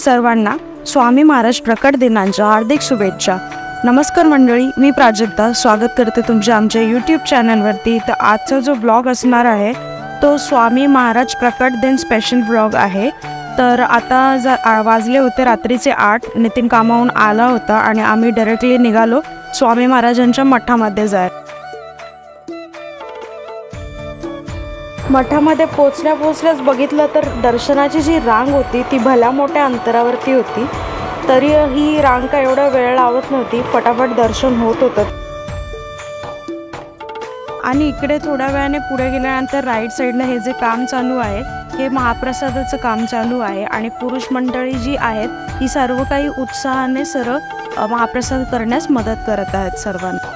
सर्वांना स्वामी महाराज प्रकट दिनांच्या हार्दिक शुभेच्छा। नमस्कार मंडळी, मी प्राजक्ता स्वागत करते तुमचे आमच्या यूट्यूब चॅनलवरती। तर आजचा जो ब्लॉग असणार आहे तो स्वामी महाराज प्रकट दिन स्पेशल ब्लॉग आहे। तर आता वाजले होते रात्रीचे 8। नितीन कामावून आला होता आणि आम्ही डायरेक्टली निघालो स्वामी महाराजांच्या मठामध्ये जायला। मठामध्ये पोचल्याच बघितलं तर दर्शनाची जी रांग होती ती भल्या मोठ्या अंतरावरती होती। तरी ही रांग काय एवढा वेळ लावत नव्हती, फटाफट दर्शन होत होतं। आणि इकडे थोड्या वेळाने पुढे गेल्यानंतर राईट साईडला हे जे काम चालू आहे हे महाप्रसादाचं काम चालू आहे। आणि पुरुष मंडळी जी आहेत ही सर्व काही उत्साहाने महाप्रसाद करण्यास मदत करत आहेत सर्वांना।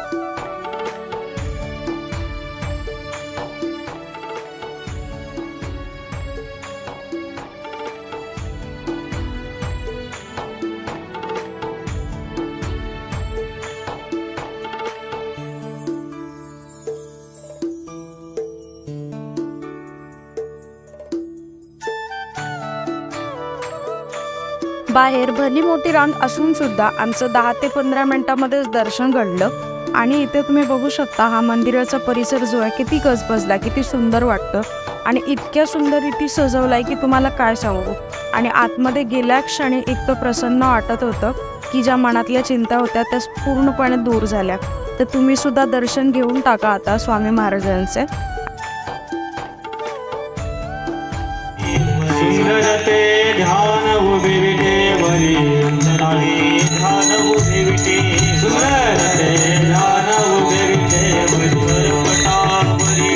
बाहेर भली मोठी रांग असून सुद्धा आमचं 10 ते 15 मिनिटांमध्येच दर्शन घडलं। आणि इथे तुम्ही बघू शकता हा मंदिराचा परिसर जो आहे किती गजबजला, किती सुंदर वाटतं आणि इतक्या सुंदर रीती सजवलाय की तुम्हाला काय सांगू। आणि आतमध्ये गेल्या क्षणी इतकं प्रसन्न वाटत होतं की ज्या मनातल्या चिंता होत्या त्या पूर्णपणे दूर झाल्या। तर तुम्ही सुद्धा दर्शन घेऊन टाका आता स्वामी महाराजांचे। ध्यान उभे विटे वरी अंतराळी ध्यान उभे विटे सुंदरते ध्यान उभे विटे वरी वरकटावरी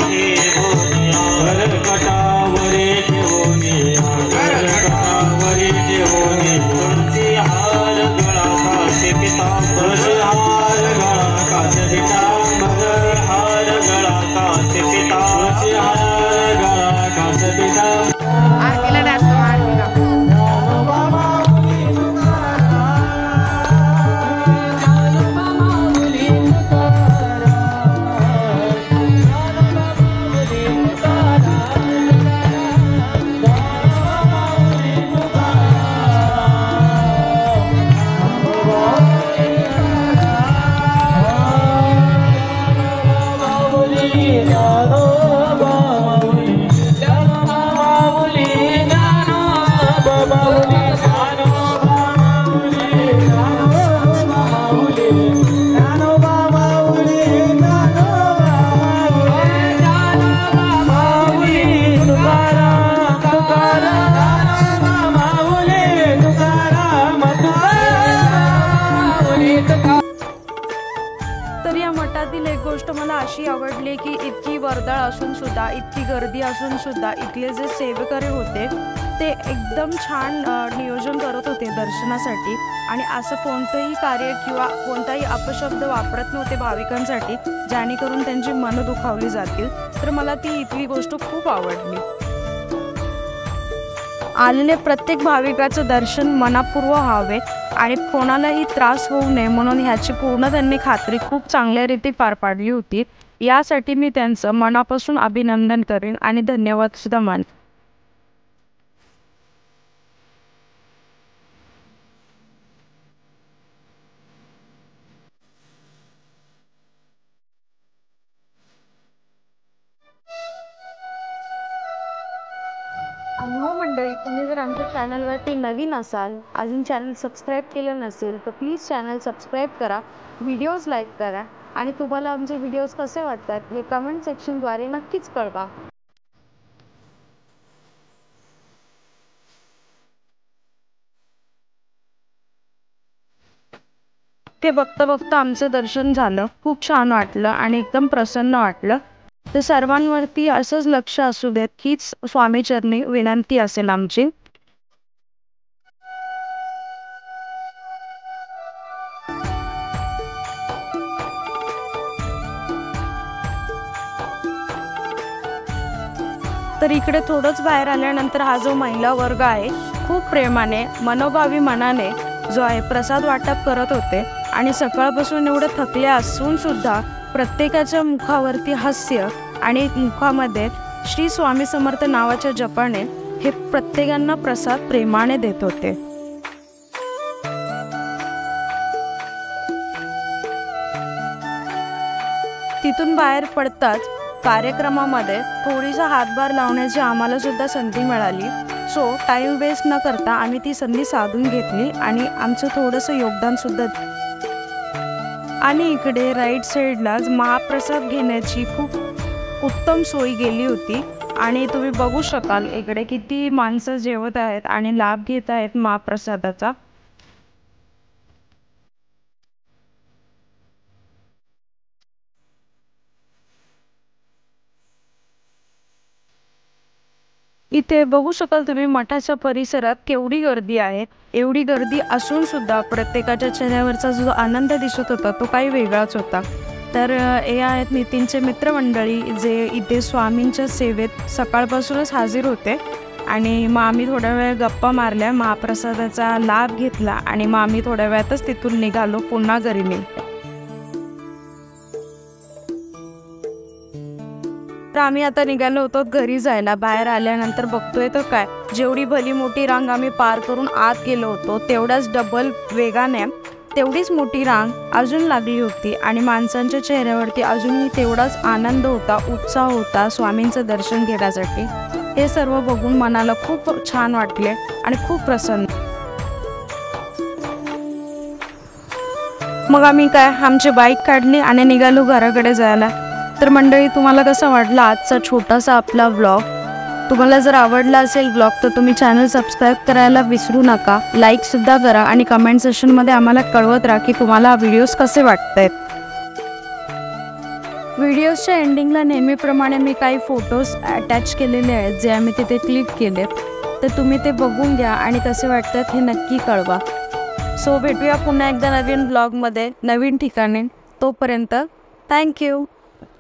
ठेवोनिया वरकटावरी ठेवोनिया वरकटावरी ठेवोनी तुळशी हार गळा कासे पितांबर हार गळा कासे पितांबर हार गळा कासे पितांबर तुळशी हार गळा कासे पितांबर मला अशी आवडली की इतकी वर्दळ असून सुद्धा, इतकी गर्दी असून सुद्धा इथले जे सेवेकरी होते ते एकदम छान नियोजन करत होते दर्शनासाठी। आणि असं कोणतंही कार्य किंवा कोणताही अपशब्द वापरत नव्हते भाविकांसाठी जेणेकरून त्यांची मनं दुखावली जातील। तर मला ती इथली गोष्ट खूप आवडली। आलेले प्रत्येक भाविकाचं दर्शन मनापूर्वक व्हावे आणि कोणालाही त्रास होऊ नये म्हणून ह्याची पूर्ण त्यांनी खात्री खूप चांगल्या रीती पार पाडली होती। यासाठी मी त्यांचं मनापासून अभिनंदन करेन आणि धन्यवाद सुद्धा मानेन। हो मंडळी, तुम्ही जर आमच्या चॅनलवरती नवीन असाल, अजून चॅनल सबस्क्राईब केलं नसेल तर प्लीज चॅनल सबस्क्राईब करा, व्हिडिओज लाईक करा आणि तुम्हाला आमचे व्हिडिओज कसे वाटतात हे कमेंट सेक्शनद्वारे नक्कीच कळवा। ते बघता आमचं दर्शन झालं, खूप छान वाटलं आणि एकदम प्रसन्न वाटलं। तर सर्वांवरती असंच लक्ष असू देत हीच स्वामीचरणी विनंती असेल आमची। तर इकडे थोडंच बाहेर आल्यानंतर हा जो महिला वर्ग आहे खूप प्रेमाने मनोभावी मनाने जो आहे प्रसाद वाटप करत होते। आणि सकाळपासून एवढे थकले असून सुद्धा प्रत्येकाच्या मुखावरती हास्य आणि मुखामध्ये श्री स्वामी समर्थ नावाच्या जपाने हे प्रत्येकांना प्रसाद प्रेमाने देत होते। तिथून बाहेर पडताच कार्यक्रमामध्ये थोडीसा हातभार लावण्याची आम्हाला सुद्धा संधी मिळाली. सो टाईम वेस्ट न करता आम्ही ती संधी साधून घेतली आणि आमचं थोडंसं योगदान सुद्धा. आणि इकडे राईट साईडलाच महाप्रसाद घेण्याची खूप उत्तम सोय केली होती आणि तुम्ही बघू शकाल इकडे किती माणसं जेवत आहेत आणि लाभ घेत आहेत महाप्रसादाचा. इथे बघू शकाल तुम्ही मठाच्या परिसरात केवढी गर्दी आहे. एवढी गर्दी असून सुद्धा प्रत्येकाच्या चेहऱ्यावरचा जो आनंद दिसत होता तो काही वेगळाच होता. तर हे आहेत नितीनचे मित्रमंडळी जे इथे स्वामींच्या सेवेत सकाळपासूनच हजर होते. आणि मग आम्ही थोड्या वेळ गप्पा मारल्या, महाप्रसादाचा लाभ घेतला आणि मग आम्ही थोड्या वेळातच तिथून निघालो पुन्हा घरी निघतो. तर आम्ही आता निघालो होतो घरी जायला. बाहेर आल्यानंतर बघतोय तर काय, जेवढी भली मोठी रांग आम्ही पार करून आत गेलो होतो तेवढ्याच डबल वेगाने तेवढीच मोठी रांग अजून लागली होती आणि माणसांच्या चेहऱ्यावरती अजूनही तेवढाच आनंद होता, उत्साह होता स्वामींचं दर्शन घेण्यासाठी. हे सर्व बघून मनाला खूप छान वाटले आणि खूप प्रसन्न. मग आम्ही काय आमची बाईक काढली आणि निघालो घराकडे जायला. तर मंडळी, तुम्हाला कसा वाटला आजचा छोटासा आपला व्लॉग? तुम्हाला जर आवडला असेल व्लॉग तर तुम्ही चॅनल सबस्क्राईब करायला विसरू नका. लाईकसुद्धा करा आणि कमेंट सेशनमध्ये आम्हाला कळवत राहा की तुम्हाला हा व्हिडिओज कसे वाटत आहेत. व्हिडिओजच्या एंडिंगला नेहमीप्रमाणे मी काही फोटोज अटॅच केलेले आहेत जे आम्ही तिथे क्लिक केलेत. तर तुम्ही ते बघून घ्या आणि कसे वाटतात हे नक्की कळवा. सो भेटूया पुन्हा एकदा नवीन ब्लॉगमध्ये नवीन ठिकाणी. तोपर्यंत थँक्यू.